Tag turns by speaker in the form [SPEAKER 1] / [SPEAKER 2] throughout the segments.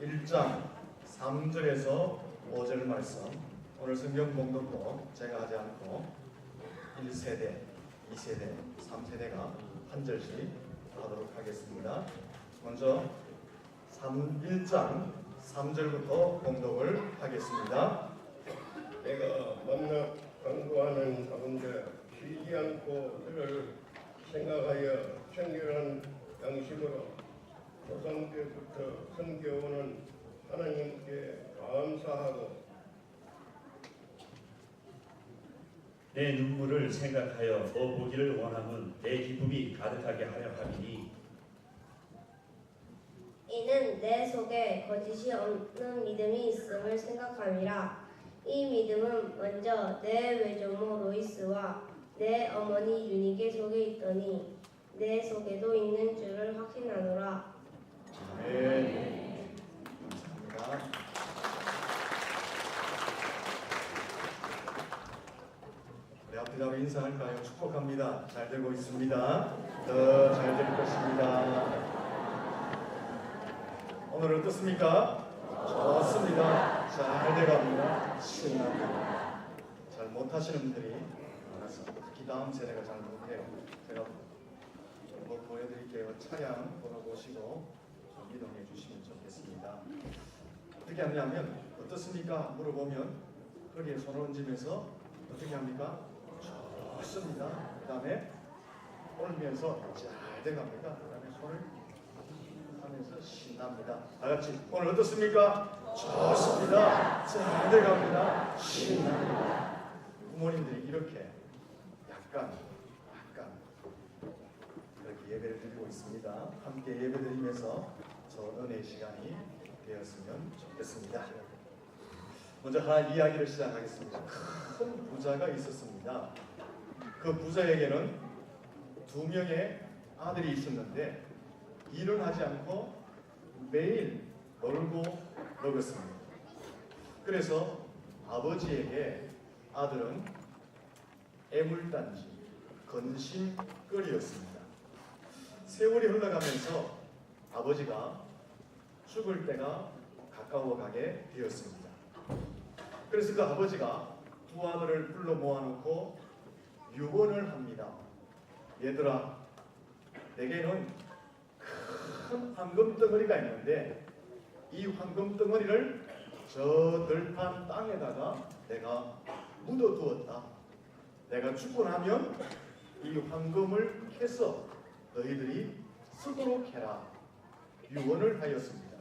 [SPEAKER 1] 1장 3절에서 5절 말씀, 오늘 성경 봉독도 제가 하지 않고 1세대, 2세대, 3세대가 한 절씩 하도록 하겠습니다. 먼저 1장 3절부터 봉독을 하겠습니다.
[SPEAKER 2] 내가 만나 강구하는 가운데 쉬지 않고 그를 생각하여 청결한 양식으로 조상 때부터 섬겨오는 하나님께 감사하고
[SPEAKER 3] 내 눈물을 생각하여 너 보기를 원함은 내 기쁨이 가득하게 하려 함이니
[SPEAKER 4] 이는 내 속에 거짓이 없는 믿음이 있음을 생각함이라. 이 믿음은 먼저 내 외조모 로이스와 내 어머니 유니게 속에 있더니 내 속에도 있는 줄을 확신하노라.
[SPEAKER 1] 아멘. 감사합니다. 우리 앞뒤로 인사할까요? 축복합니다. 잘 되고 있습니다. 더 잘 될 것입니다. 오늘 어떻습니까? 좋습니다. 잘 돼갑니다. 신납니다. 잘 못하시는 분들이 많아서 특히 다음 세대가 잘 못해요. 제가 뭐 보여드릴게요. 차량 돌아보시고 좀 이동해 주시면 좋겠습니다. 어떻게 하냐면 어떻습니까? 물어보면 허리에 손을 얹으면서 어떻게 합니까? 좋습니다. 그 다음에 올면서 잘 돼갑니다. 그 다음에 손을 하면서 신납니다. 다 같이 오늘 어떻습니까? 좋습니다. 잘 돼갑니다. 신납니다. 부모님들이 이렇게 약간 그렇게 예배를 드리고 있습니다. 함께 예배드리면서 저 은혜의 시간이 되었으면 좋겠습니다. 먼저 하나 이야기를 시작하겠습니다. 큰 부자가 있었습니다. 그 부자에게는 2명의 아들이 있었는데 일은 하지 않고 매일 놀고 먹었습니다. 그래서 아버지에게 아들은 애물단지, 건심거리였습니다. 세월이 흘러가면서 아버지가 죽을 때가 가까워가게 되었습니다. 그래서 그 아버지가 2 아들을 불러 모아놓고 유언을 합니다. 얘들아, 내게는 큰 황금 덩어리가 있는데 이 황금 덩어리를 저 들판 땅에다가 내가 묻어두었다. 내가 죽고 나면 이 황금을 캐서 너희들이 쓰도록 해라. 유언을 하였습니다.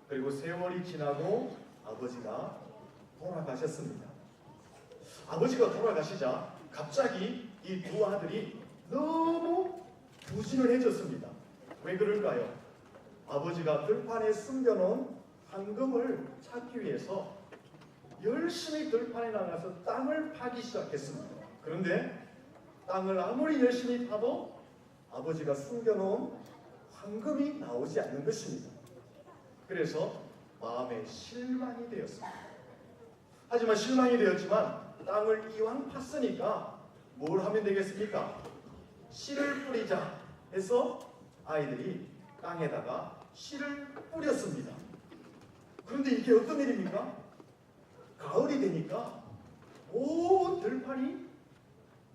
[SPEAKER 1] 그리고 세월이 지나고 아버지가 돌아가셨습니다. 아버지가 돌아가시자 갑자기 이 2 아들이 너무 부지런해졌습니다. 왜 그럴까요? 아버지가 들판에 숨겨놓은 황금을 찾기 위해서 열심히 들판에 나가서 땅을 파기 시작했습니다. 그런데 땅을 아무리 열심히 파도 아버지가 숨겨놓은 황금이 나오지 않는 것입니다. 그래서 마음에 실망이 되었습니다. 하지만 실망이 되었지만 땅을 이왕 팠으니까 뭘 하면 되겠습니까? 씨를 뿌리자 해서 아이들이 땅에다가 씨를 뿌렸습니다. 그런데 이게 어떤 일입니까? 가을이 되니까 온 들판이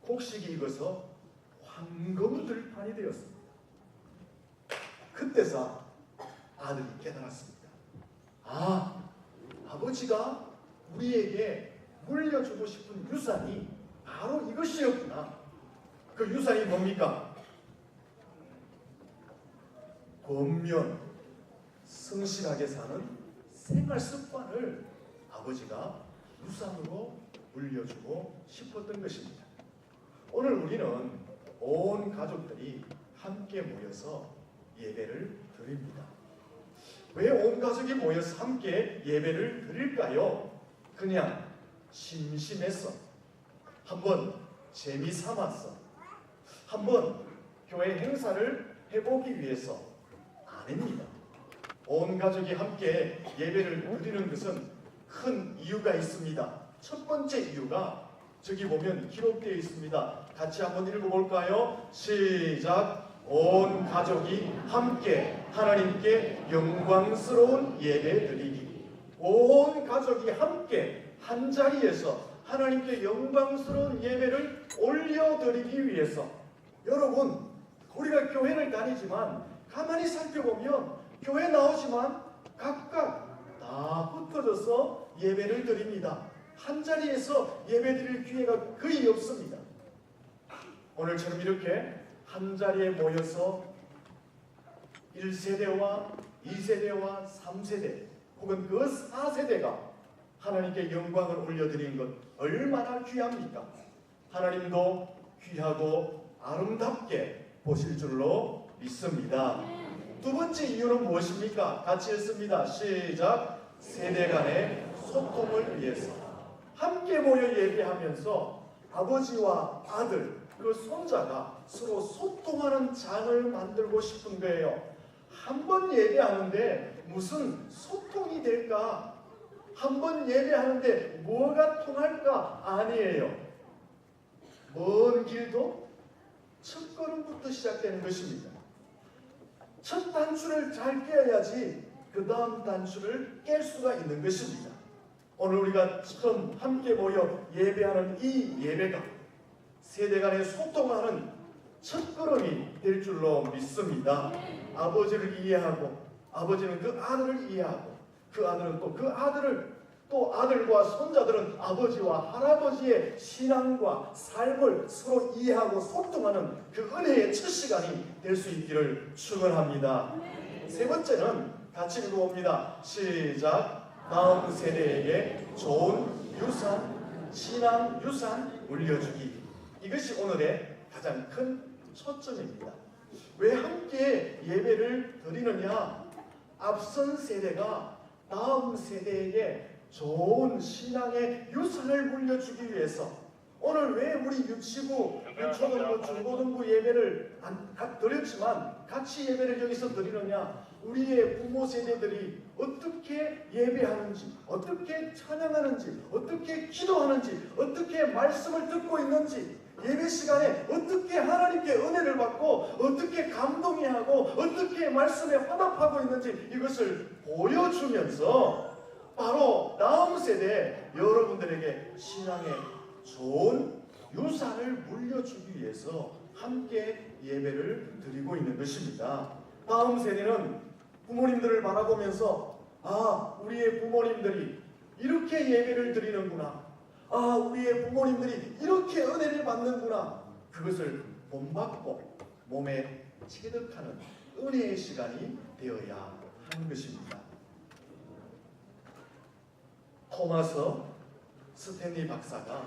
[SPEAKER 1] 곡식이 익어서 황금 들판이 되었습니다. 그때서 아들이 깨달았습니다. 아, 아버지가 우리에게 물려주고 싶은 유산이 바로 이것이었구나. 그 유산이 뭡니까? 권면, 성실하게 사는 생활 습관을 아버지가 유산으로 물려주고 싶었던 것입니다. 오늘 우리는 온 가족들이 함께 모여서 예배를 드립니다. 왜 온 가족이 모여서 함께 예배를 드릴까요? 그냥 심심해서, 한번 재미삼아서, 한번 교회 행사를 해보기 위해서 아닙니다. 온 가족이 함께 예배를 드리는 것은 큰 이유가 있습니다. 첫 번째 이유가 저기 보면 기록되어 있습니다. 같이 한번 읽어볼까요? 시작! 온 가족이 함께 하나님께 영광스러운 예배 드리기. 온 가족이 함께 한 자리에서 하나님께 영광스러운 예배를 올려드리기 위해서. 여러분, 우리가 교회를 다니지만 가만히 살펴보면 교회 나오지만 각각 다 흩어져서 예배를 드립니다. 한 자리에서 예배 드릴 기회가 거의 없습니다. 오늘처럼 이렇게 한 자리에 모여서 1세대와 2세대와 3세대 혹은 그 4세대가 하나님께 영광을 올려드리는 것 얼마나 귀합니까? 하나님도 귀하고 아름답게 보실 줄로 믿습니다. 두 번째 이유는 무엇입니까? 같이 읽습니다. 시작. 세대 간의 소통을 위해서. 함께 모여 예배하면서 아버지와 아들, 그 손자가 서로 소통하는 장을 만들고 싶은 거예요. 한 번 예배하는데 무슨 소통이 될까? 한 번 예배하는데 뭐가 통할까? 아니에요. 먼 길도 첫 걸음부터 시작되는 것입니다. 첫 단추를 잘 깨야지 그 다음 단추를 깰 수가 있는 것입니다. 오늘 우리가 처음 함께 모여 예배하는 이 예배가 세대 간의 소통하는 첫걸음이 될 줄로 믿습니다. 아버지를 이해하고 아버지는 그 아들을 이해하고 그 아들은 또 그 아들을 또 아들과 손자들은 아버지와 할아버지의 신앙과 삶을 서로 이해하고 소통하는 그 은혜의 첫 시간이 될 수 있기를 축원합니다. 세 번째는 같이 읽어봅니다. 시작. 다음 세대에게 좋은 유산, 신앙 유산 물려주기. 이것이 오늘의 가장 큰 초점입니다. 왜 함께 예배를 드리느냐? 앞선 세대가 다음 세대에게 좋은 신앙의 유산을 물려주기 위해서. 오늘 왜 우리 유치부, 초등부, 중고등부 예배를 드렸지만 같이 예배를 여기서 드리느냐? 우리의 부모 세대들이 어떻게 예배하는지, 어떻게 찬양하는지, 어떻게 기도하는지, 어떻게 말씀을 듣고 있는지, 예배 시간에 어떻게 하나님께 은혜를 받고 어떻게 감동해하고 어떻게 말씀에 화답하고 있는지 이것을 보여주면서 바로 다음 세대 여러분들에게 신앙의 좋은 유산을 물려주기 위해서 함께 예배를 드리고 있는 것입니다. 다음 세대는 부모님들을 바라보면서 우리의 부모님들이 이렇게 예배를 드리는구나. 우리의 부모님들이 이렇게 은혜를 받는구나. 그것을 본받고 몸에 체득하는 은혜의 시간이 되어야 하는 것입니다. 토마스 스탠리 박사가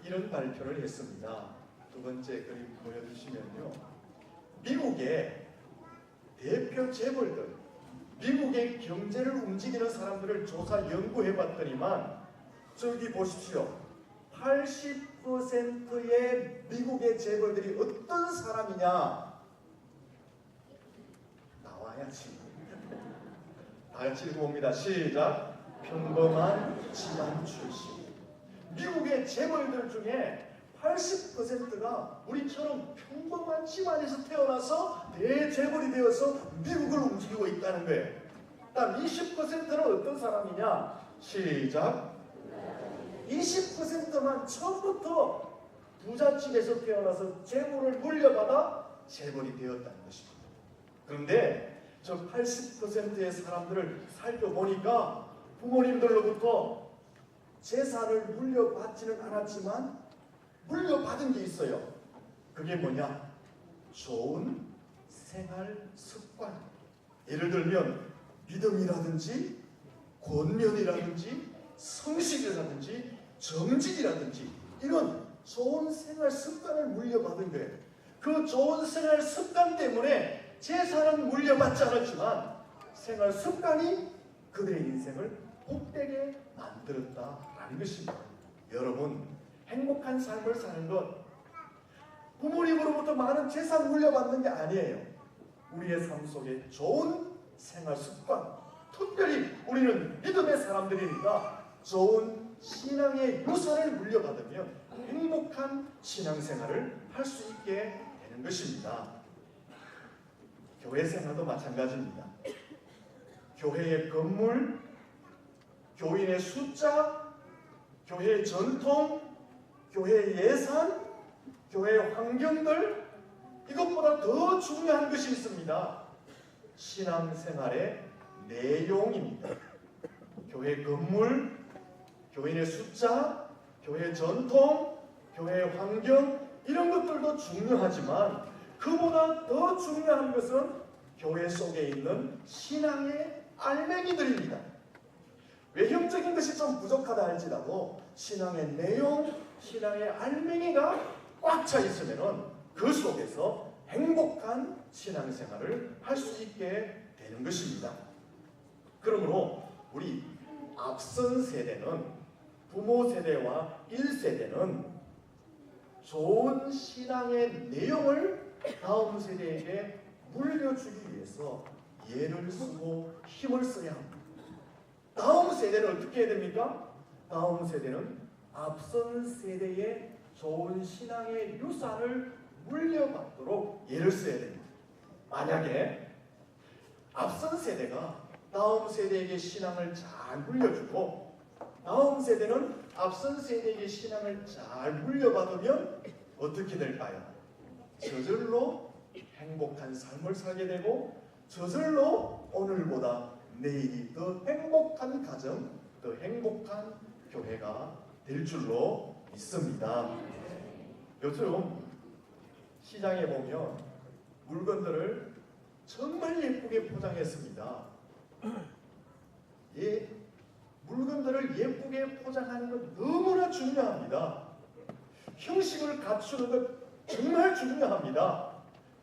[SPEAKER 1] 이런 발표를 했습니다. 두 번째 그림 보여주시면요. 미국의 대표 재벌들, 미국의 경제를 움직이는 사람들을 조사 연구해봤더니만 저기 보십시오. 80%의 미국의 재벌들이 어떤 사람이냐? 나와야지. 다 같이 읽어봅니다. 시작. 평범한 집안 출신. 미국의 재벌들 중에 80%가 우리처럼 평범한 집안에서 태어나서 대재벌이 되어서 미국을 움직이고 있다는 거예요. 딱 20%는 어떤 사람이냐? 시작. 20%만 처음부터 부잣집에서 태어나서 재물을 물려받아 재벌이 되었다는 것입니다. 그런데 저 80%의 사람들을 살펴보니까 부모님들로부터 재산을 물려받지는 않았지만 물려받은 게 있어요. 그게 뭐냐? 좋은 생활 습관. 예를 들면 믿음이라든지 권면이라든지 성실이라든지 정직이라든지 이런 좋은 생활 습관을 물려받은 거예요. 그 좋은 생활 습관 때문에 재산은 물려받지 않았지만 생활 습관이 그들의 인생을 복되게 만들었다라는 것입니다. 여러분, 행복한 삶을 사는 것 부모님으로부터 많은 재산 물려받는 게 아니에요. 우리의 삶 속에 좋은 생활 습관, 특별히 우리는 믿음의 사람들이니까 좋은 신앙의 유산을 물려받으면 행복한 신앙생활을 할 수 있게 되는 것입니다. 교회 생활도 마찬가지입니다. 교회의 건물, 교인의 숫자, 교회의 전통, 교회의 예산, 교회의 환경들, 이것보다 더 중요한 것이 있습니다. 신앙생활의 내용입니다. 교회 건물, 교인의 숫자, 교회 전통, 교회 환경, 이런 것들도 중요하지만 그보다 더 중요한 것은 교회 속에 있는 신앙의 알맹이들입니다. 외형적인 것이 좀 부족하다 할지라도 신앙의 내용, 신앙의 알맹이가 꽉 차 있으면 그 속에서 행복한 신앙생활을 할 수 있게 되는 것입니다. 그러므로 우리 앞선 세대는, 부모 세대와 1세대는 좋은 신앙의 내용을 다음 세대에게 물려주기 위해서 예를 쓰고 힘을 써야 합니다. 다음 세대는 어떻게 해야 됩니까? 다음 세대는 앞선 세대의 좋은 신앙의 유산을 물려받도록 예를 써야 됩니다. 만약에 앞선 세대가 다음 세대에게 신앙을 잘 물려주고 다음 세대는 앞선 세대에게 신앙을 잘 물려받으면 어떻게 될까요? 저절로 행복한 삶을 살게 되고 저절로 오늘보다 내일이 더 행복한 가정, 더 행복한 교회가 될 줄로 믿습니다. 요즘 시장에 보면 물건들을 정말 예쁘게 포장했습니다. 물건들을 예쁘게 포장하는 것 너무나 중요합니다. 형식을 갖추는 것 정말 중요합니다.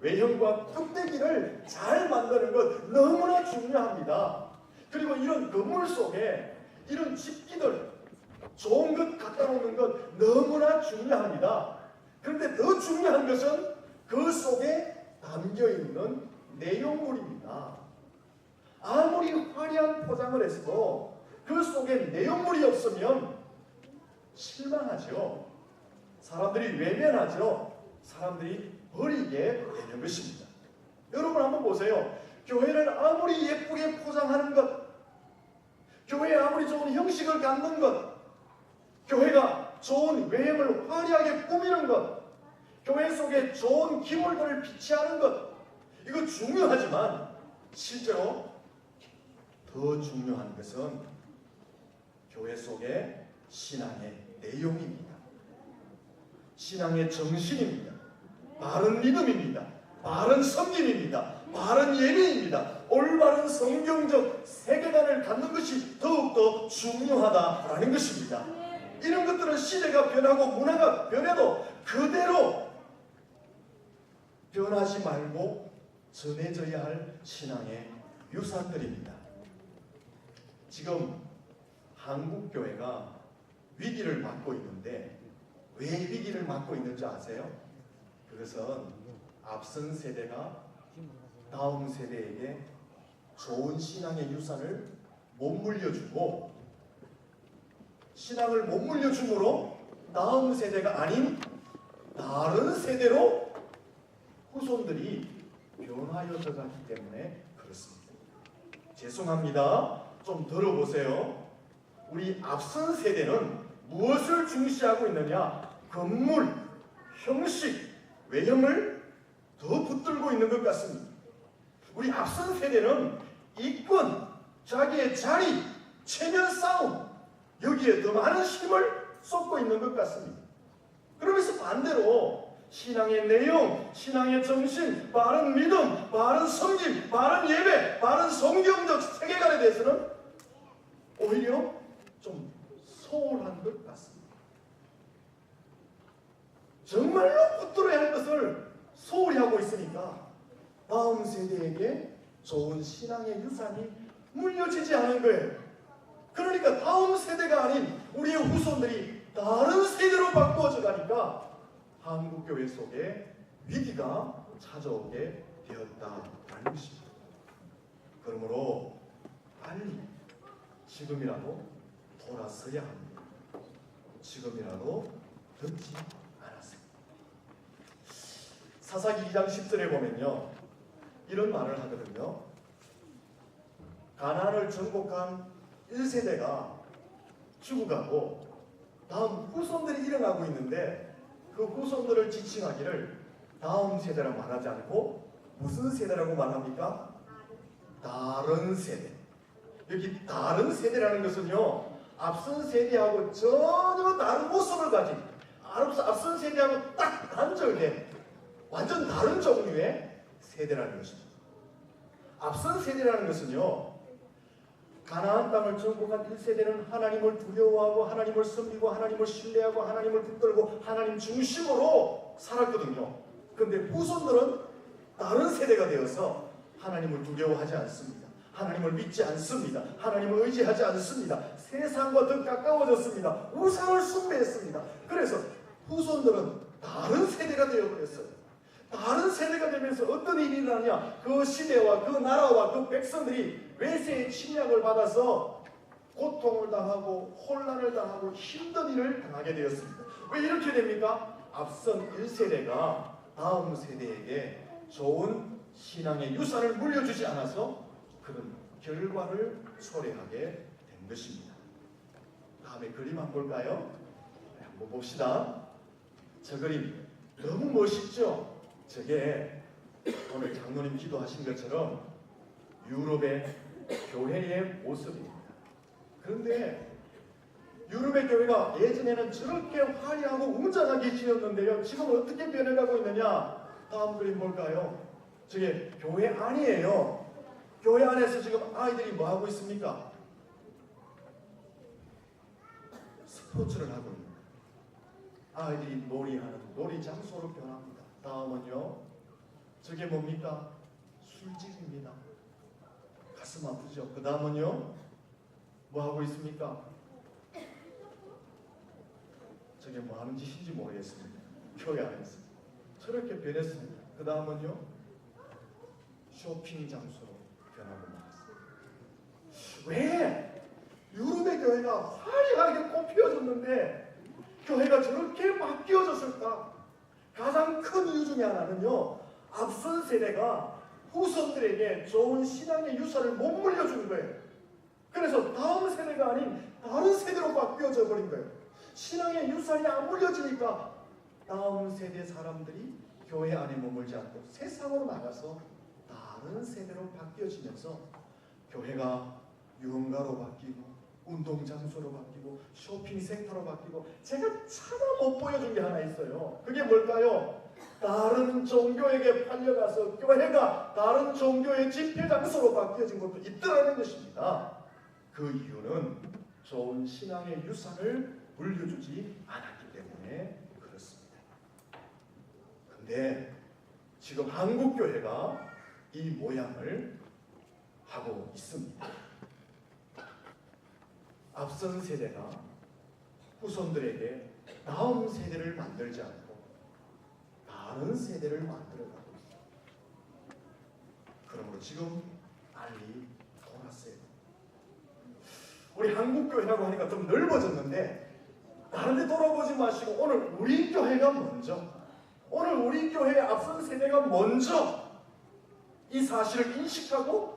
[SPEAKER 1] 외형과 뚝배기를 잘 만드는 것 너무나 중요합니다. 그리고 이런 건물 속에 이런 집기들 좋은 것 갖다 놓는 것 너무나 중요합니다. 그런데 더 중요한 것은 그 속에 담겨있는 내용물입니다. 아무리 화려한 포장을 했어도 그 속에 내용물이 없으면 실망하죠. 사람들이 외면하죠. 사람들이 버리게 되는 것입니다. 여러분 한번 보세요. 교회를 아무리 예쁘게 포장하는 것, 교회에 아무리 좋은 형식을 갖는 것, 교회가 좋은 외형을 화려하게 꾸미는 것, 교회 속에 좋은 기물들을 비치하는 것, 이거 중요하지만 실제로 더 중요한 것은 교회 속의 신앙의 내용입니다. 신앙의 정신입니다. 바른 믿음입니다. 바른 섬김입니다. 바른 예배입니다. 올바른 성경적 세계관을 갖는 것이 더욱더 중요하다라는 것입니다. 이런 것들은 시대가 변하고 문화가 변해도 그대로 변하지 말고 전해져야 할 신앙의 유산들입니다. 지금 한국교회가 위기를 맞고 있는데 왜 위기를 맞고 있는지 아세요? 그것은 앞선 세대가 다음 세대에게 좋은 신앙의 유산을 못 물려주고 신앙을 못 물려주므로 다음 세대가 아닌 다른 세대로 후손들이 변화여져 가기 때문에 그렇습니다. 죄송합니다. 좀 들어보세요. 우리 앞선 세대는 무엇을 중시하고 있느냐? 건물, 형식, 외형을 더 붙들고 있는 것 같습니다. 우리 앞선 세대는 이권, 자기의 자리, 체면 싸움, 여기에 더 많은 힘을 쏟고 있는 것 같습니다. 그러면서 반대로 신앙의 내용, 신앙의 정신, 바른 믿음, 바른 섬김, 바른 예배, 바른 성경적 세계관에 대해서는 오히려 좀 소홀한 것 같습니다. 정말로 붙들어야 할 것을 소홀히 하고 있으니까 다음 세대에게 좋은 신앙의 유산이 물려지지 않은 거예요. 그러니까 다음 세대가 아닌 우리의 후손들이 다른 세대로 바꾸어져 가니까 한국교회 속에 위기가 찾아오게 되었다라는 것입니다. 그러므로 빨리 지금이라도 돌아서야 합니다. 지금이라도 듣지 않았습니다. 사사기 2장 10절에 보면요, 이런 말을 하거든요. 가나안을 정복한 1세대가 죽어가고 다음 후손들이 일어나고 있는데 그 후손들을 지칭하기를 다음 세대라고 말하지 않고 무슨 세대라고 말합니까? 다른 세대. 여기 다른 세대라는 것은요, 앞선 세대하고 전혀 다른 모습을 가진, 앞선 세대하고 딱 단절된 완전 다른 종류의 세대라는 것입니다. 앞선 세대라는 것은요, 가나안 땅을 정복한 1세대는 하나님을 두려워하고 하나님을 섬기고 하나님을 신뢰하고 하나님을 붙들고 하나님 중심으로 살았거든요. 그런데 후손들은 다른 세대가 되어서 하나님을 두려워하지 않습니다. 하나님을 믿지 않습니다. 하나님을 의지하지 않습니다. 세상과 더 가까워졌습니다. 우상을 숭배했습니다. 그래서 후손들은 다른 세대가 되어버렸어요. 다른 세대가 되면서 어떤 일이 일어나냐? 그 시대와 그 나라와 그 백성들이 외세의 침략을 받아서 고통을 당하고 혼란을 당하고 힘든 일을 당하게 되었습니다. 왜 이렇게 됩니까? 앞선 1세대가 다음 세대에게 좋은 신앙의 유산을 물려주지 않아서 그런 결과를 초래하게 된 것입니다. 다음에 그림 한번 볼까요? 한번 봅시다. 저 그림 너무 멋있죠? 저게 오늘 장로님 기도하신 것처럼 유럽의 교회의 모습입니다. 그런데 유럽의 교회가 예전에는 저렇게 화려하고 웅장하게 지었는데요, 지금 어떻게 변해가고 있느냐? 다음 그림 볼까요? 저게 교회 안이에요. 교회 안에서 지금 아이들이 뭐 하고 있습니까? 스포츠를 하고 있습니다. 아이들이 놀이하는 놀이 장소로 변합니다. 다음은요, 저게 뭡니까? 술집입니다. 가슴 아프죠? 그 다음은요, 뭐 하고 있습니까? 저게 뭐 하는 짓인지 모르겠습니다. 교회 안에서 저렇게 변했습니다. 그 다음은요, 쇼핑 장소로 변하고 말았습니다. 왜? 유럽의 교회가 화려하게 꽃피워졌는데 교회가 저렇게 바뀌어졌을까? 가장 큰 이유 중에 하나는요, 앞선 세대가 후손들에게 좋은 신앙의 유산을 못 물려준 거예요. 그래서 다음 세대가 아닌 다른 세대로 바뀌어져 버린 거예요. 신앙의 유산이 안 물려지니까 다음 세대 사람들이 교회 안에 머물지 않고 세상으로 나가서 다른 세대로 바뀌어지면서 교회가 유흥가로 바뀌고 운동장소로 바뀌고 쇼핑센터로 바뀌고, 제가 차마 못 보여준 게 하나 있어요. 그게 뭘까요? 다른 종교에게 팔려가서 교회가 다른 종교의 집회 장소로 바뀌어진 것도 있더라는 것입니다. 그 이유는 좋은 신앙의 유산을 물려주지 않았기 때문에 그렇습니다. 근데 지금 한국 교회가 이 모양을 하고 있습니다. 앞선 세대가 후손들에게 다음 세대를 만들지 않고 다른 세대를 만들어가고 있습니다. 그러므로 지금 난리 돌았어요. 우리 한국교회라고 하니까 좀 넓어졌는데 다른 데 돌아보지 마시고 오늘 우리 교회가 먼저, 오늘 우리 교회의 앞선 세대가 먼저 이 사실을 인식하고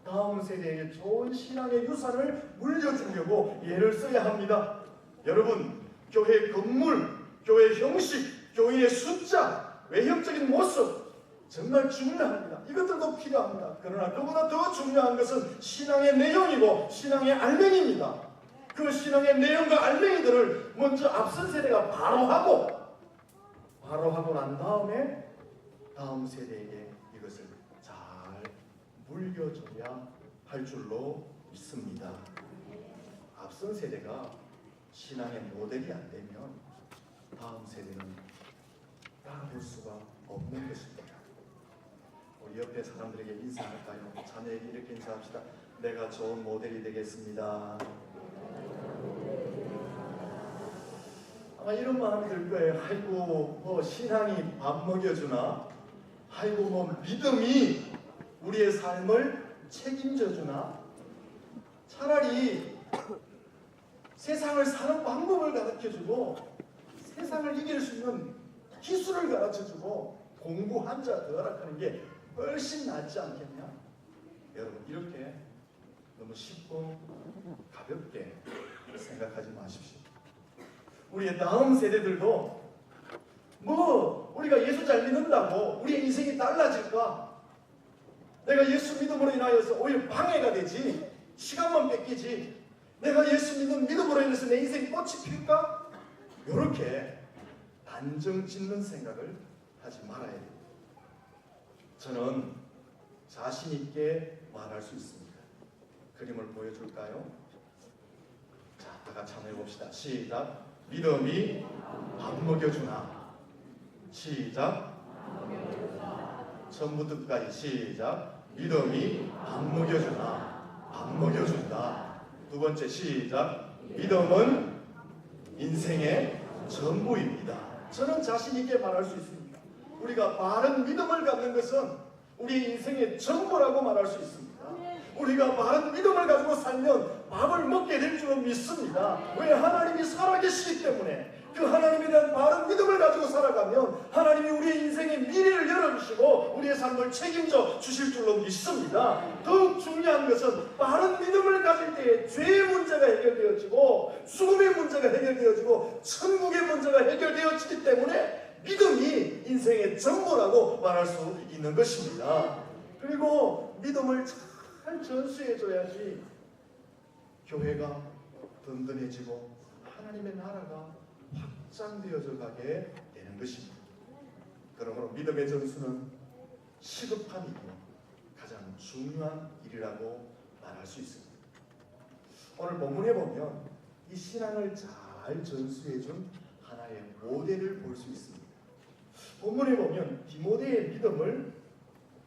[SPEAKER 1] 다음 세대에게 좋은 신앙의 유산을 물려주려고 애를 써야 합니다. 여러분, 교회 건물, 교회 형식, 교회의 숫자, 외형적인 모습 정말 중요합니다. 이것들도 필요합니다. 그러나 그보다 더 중요한 것은 신앙의 내용이고 신앙의 알맹이입니다. 그 신앙의 내용과 알맹이들을 먼저 앞선 세대가 바로 하고 난 다음에 다음 세대에게 이것을 잘 물려줘야 할 줄로 믿습니다. 앞선 세대가 신앙의 모델이 안 되면 다음 세대는 따라올 수가 없는 것입니다. 우리 옆에 사람들에게 인사할까요? 자녀에게 이렇게 인사합시다. 내가 좋은 모델이 되겠습니다. 아마 이런 마음이 들 거예요. 아이고, 뭐 신앙이 밥 먹여주나? 아이고, 뭐 믿음이 우리의 삶을 책임져 주나? 차라리 세상을 사는 방법을 가르쳐주고 세상을 이길 수 있는 기술을 가르쳐주고 공부 한자 더 허락하는 게 훨씬 낫지 않겠냐? 여러분 이렇게 너무 쉽고 가볍게 생각하지 마십시오. 우리의 다음 세대들도 뭐 우리가 예수 잘 믿는다고 우리의 인생이 달라질까? 내가 예수 믿음으로 인하여서 오히려 방해가 되지, 시간만 뺏기지, 내가 예수 믿는 믿음으로 인해서 내 인생이 꽃이 필까? 이렇게 단정 짓는 생각을 하지 말아야 됩니다. 저는 자신 있게 말할 수 있습니다. 그림을 보여줄까요? 자, 다 같이 한번 해봅시다. 시작. 믿음이 밥 먹여주나. 시작. 처음부터 끝까지 시작. 믿음이 밥 먹여주나. 밥 먹여준다. 두 번째 시작. 믿음은 인생의 전부입니다. 저는 자신 있게 말할 수 있습니다. 우리가 바른 믿음을 갖는 것은 우리 인생의 전부라고 말할 수 있습니다. 우리가 바른 믿음을 가지고 살면 밥을 먹게 될 줄은 믿습니다. 왜? 하나님이 살아계시기 때문에. 그 하나님에 대한 바른 믿음을 가지고 살아가면 하나님이 우리의 인생의 미래를 열어주시고 우리의 삶을 책임져 주실 줄로 믿습니다. 더욱 중요한 것은 바른 믿음을 가질 때에 죄의 문제가 해결되어지고 죽음의 문제가 해결되어지고 천국의 문제가 해결되어지기 때문에 믿음이 인생의 전부라고 말할 수 있는 것입니다. 그리고 믿음을 잘 전수해줘야지 교회가 든든해지고 하나님의 나라가 확장되어져 가게 되는 것입니다. 그러므로 믿음의 전수는 시급한 일이고 가장 중요한 일이라고 말할 수 있습니다. 오늘 본문에 보면 이 신앙을 잘 전수해준 하나의 모델을 볼 수 있습니다. 본문에 보면 디모데의 믿음을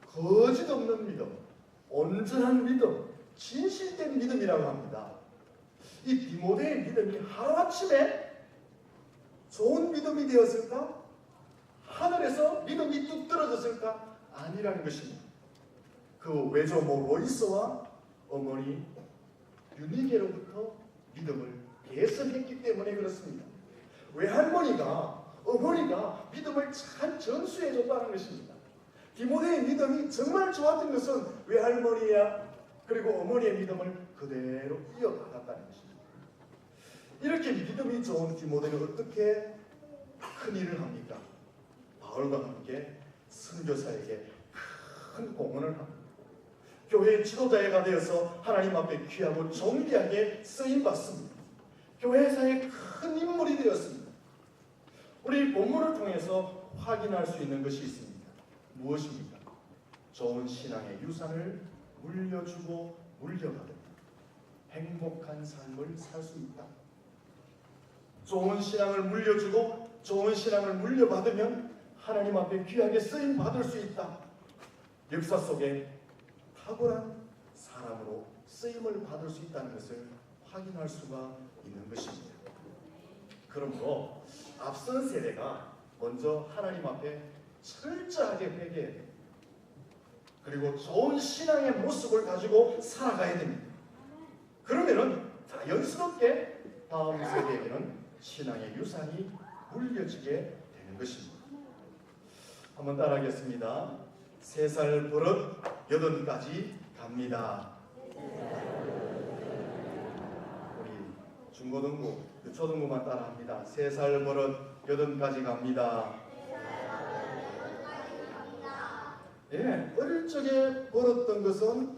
[SPEAKER 1] 거짓 없는 믿음, 온전한 믿음, 진실된 믿음이라고 합니다. 이 디모데의 믿음이 하루아침에 좋은 믿음이 되었을까? 하늘에서 믿음이 뚝 떨어졌을까? 아니라는 것입니다. 그 외조모 로이스와 어머니 유니게로부터 믿음을 개선했기 때문에 그렇습니다. 외할머니가 어머니가 믿음을 잘 전수해줬다는 것입니다. 디모데의 믿음이 정말 좋았던 것은 외할머니야 그리고 어머니의 믿음을 그대로 이어받았다는 것입니다. 이렇게 믿음이 좋은 디모데는 어떻게 큰 일을 합니까? 바울과 함께 선교사에게 큰 공헌을 합니다. 교회의 지도자가 되어서 하나님 앞에 귀하고 존귀하게 쓰임받습니다. 교회사의 큰 인물이 되었습니다. 우리 본문을 통해서 확인할 수 있는 것이 있습니다. 무엇입니까? 좋은 신앙의 유산을 물려주고 물려받은 행복한 삶을 살 수 있다. 좋은 신앙을 물려주고 좋은 신앙을 물려받으면 하나님 앞에 귀하게 쓰임받을 수 있다. 역사 속에 탁월한 사람으로 쓰임을 받을 수 있다는 것을 확인할 수가 있는 것입니다. 그러므로 앞선 세대가 먼저 하나님 앞에 철저하게 회개해야 됩니다. 그리고 좋은 신앙의 모습을 가지고 살아가야 됩니다. 그러면은 자연스럽게 다음 세대에게는 신앙의 유산이 물려지게 되는 것입니다. 한번 따라하겠습니다. 3살 버릇 8가지 갑니다. 우리 중고등부, 초등부만 따라합니다. 3살 버릇 8가지 갑니다. 예, 어릴 적에 벌었던 것은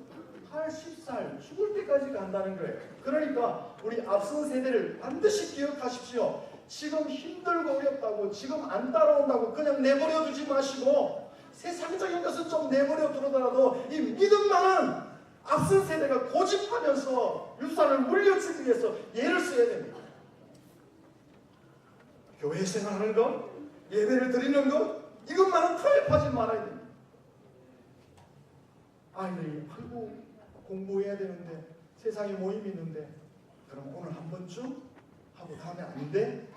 [SPEAKER 1] 80살 죽을 때까지 간다는 거예요. 그러니까 우리 앞선 세대를 반드시 기억하십시오. 지금 힘들고 어렵다고 지금 안 따라온다고 그냥 내버려 두지 마시고 세상적인 것은 좀 내버려 두더라도 이 믿음만은 앞선 세대가 고집하면서 유산을 물려주기 위해서 예를 써야 됩니다. 교회 생활하는 것, 예배를 드리는 것, 이것만은 타협하지 말아야 됩니다. 아이들이 아이고 공부해야 되는데 세상에 모임이 있는데 그럼 오늘 한 번쯤 하고 다음에 안 돼?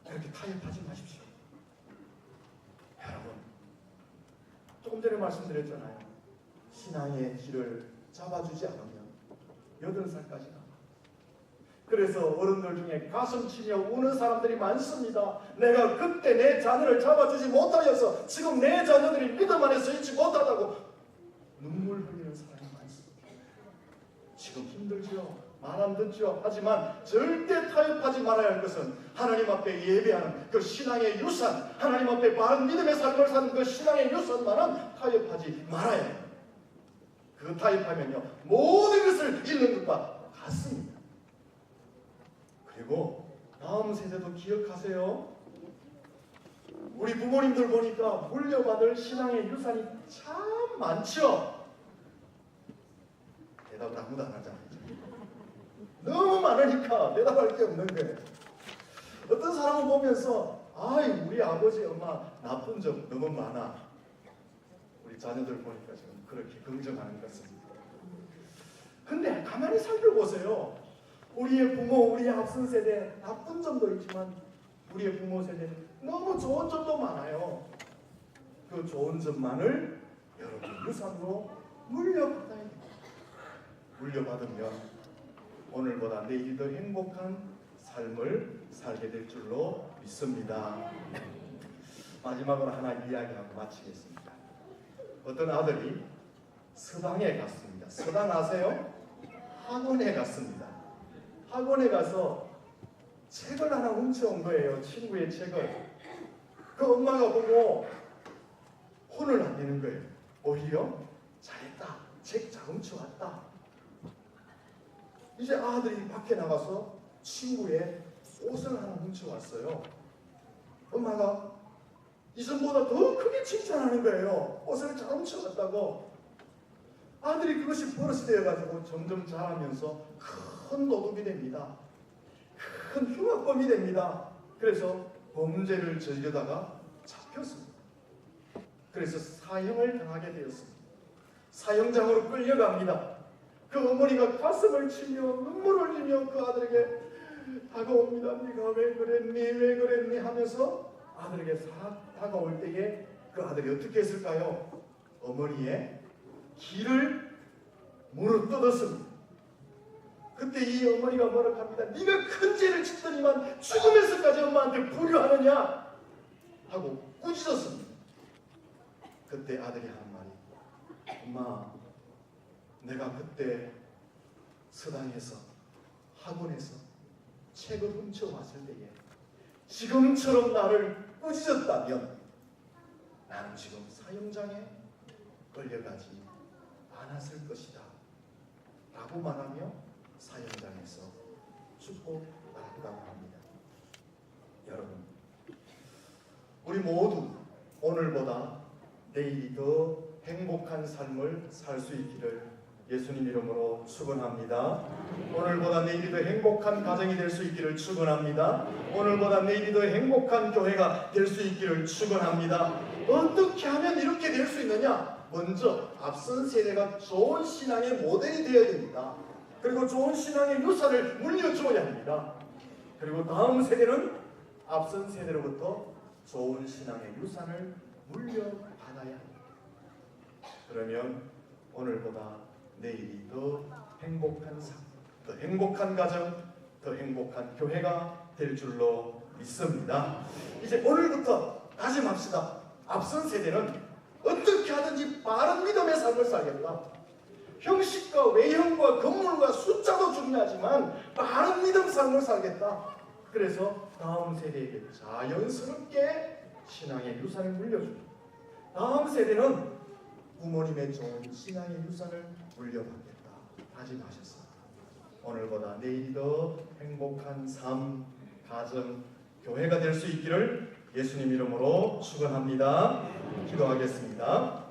[SPEAKER 1] 이렇게 타협하지 마십시오. 여러분 조금 전에 말씀드렸잖아요. 신앙의 길을 잡아주지 않으면 8살까지 가. 그래서 어른들 중에 가슴 치며 우는 사람들이 많습니다. 내가 그때 내 자녀를 잡아주지 못하여서 지금 내 자녀들이 믿음 안에 서 있지 못하다고 눈물 흘리는 사람이 많습니다. 지금 힘들죠. 말 안 듣죠. 하지만 절대 타협하지 말아야 할 것은 하나님 앞에 예배하는 그 신앙의 유산, 하나님 앞에 바른 믿음의 삶을 사는 그 신앙의 유산만은 타협하지 말아야 해요. 그 타협하면요 모든 것을 잃는 것과 같습니다. 그리고 다음 세대도 기억하세요. 우리 부모님들 보니까 물려받을 신앙의 유산이 참 많죠. 대답을 아무도 안 하잖아요. 너무 많으니까 대답할 게 없는 거예요. 어떤 사람은 보면서 아이 우리 아버지 엄마 나쁜 점 너무 많아. 우리 자녀들 보니까 지금 그렇게 긍정하는 것 같습니다. 근데 가만히 살펴보세요. 우리의 부모, 우리의 앞선 세대 나쁜 점도 있지만 우리의 부모 세대는 너무 좋은 점도 많아요. 그 좋은 점만을 여러분 유산으로 물려받아야 됩니다. 물려받으면 오늘보다 내일이 더 행복한 삶을 살게 될 줄로 믿습니다. 마지막으로 하나 이야기하고 마치겠습니다. 어떤 아들이 서당에 갔습니다. 서당 아세요? 학원에 갔습니다. 학원에 가서 책을 하나 훔쳐온 거예요. 친구의 책을. 그 엄마가 보고 혼을 안 내는 거예요. 오히려 잘했다. 책 잘 훔쳐왔다. 이제 아들이 밖에 나가서 친구의 옷을 하나 훔쳐왔어요. 엄마가 이전보다 더 크게 칭찬하는 거예요. 옷을 잘 훔쳐왔다고. 아들이 그것이 버릇이 되어가지고 점점 자라면서 큰 도둑이 됩니다. 큰 흉악범이 됩니다. 그래서 범죄를 저지르다가 잡혔습니다. 그래서 사형을 당하게 되었습니다. 사형장으로 끌려갑니다. 그 어머니가 가슴을 치며 눈물을 흘리며 그 아들에게 다가옵니다. 네가 왜 그랬니? 왜 그랬니? 하면서 아들에게 싹 다가올 때에 그 아들이 어떻게 했을까요? 어머니의 귀를 물어뜯었습니다. 그때 이 어머니가 뭐라고 합니다. 네가 큰 죄를 짓더니만 죽으면서까지 엄마한테 불효하느냐? 하고 꾸짖었습니다. 그때 아들이 하는 말이 엄마 내가 그때 서당에서 학원에서 책을 훔쳐왔을 때에 지금처럼 나를 꾸짖었다면 나는 지금 사형장에 끌려가지 않았을 것이다 라고 말하며 사형장에서 죽고 말았다고 합니다. 여러분 우리 모두 오늘보다 내일이 더 행복한 삶을 살 수 있기를 예수님 이름으로 축원합니다. 오늘보다 내일이 더 행복한 가정이 될 수 있기를 축원합니다. 오늘보다 내일이 더 행복한 교회가 될 수 있기를 축원합니다. 어떻게 하면 이렇게 될 수 있느냐? 먼저 앞선 세대가 좋은 신앙의 모델이 되어야 됩니다. 그리고 좋은 신앙의 유산을 물려줘야 합니다. 그리고 다음 세대는 앞선 세대로부터 좋은 신앙의 유산을 물려받아야 합니다. 그러면 오늘보다 내일이 더 행복한 삶, 더 행복한 가정, 더 행복한 교회가 될 줄로 믿습니다. 이제 오늘부터 다짐합시다. 앞선 세대는 어떻게 하든지 바른 믿음의 삶을 살겠다. 형식과 외형과 건물과 숫자도 중요하지만 바른 믿음 삶을 살겠다. 그래서 다음 세대에게 자연스럽게 신앙의 유산을 물려줍니다. 다음 세대는 부모님의 좋은 신앙의 유산을 물려받겠다 다짐하셨습니다. 오늘보다 내일이 더 행복한 삶, 가정, 교회가 될 수 있기를 예수님 이름으로 축원합니다. 기도하겠습니다.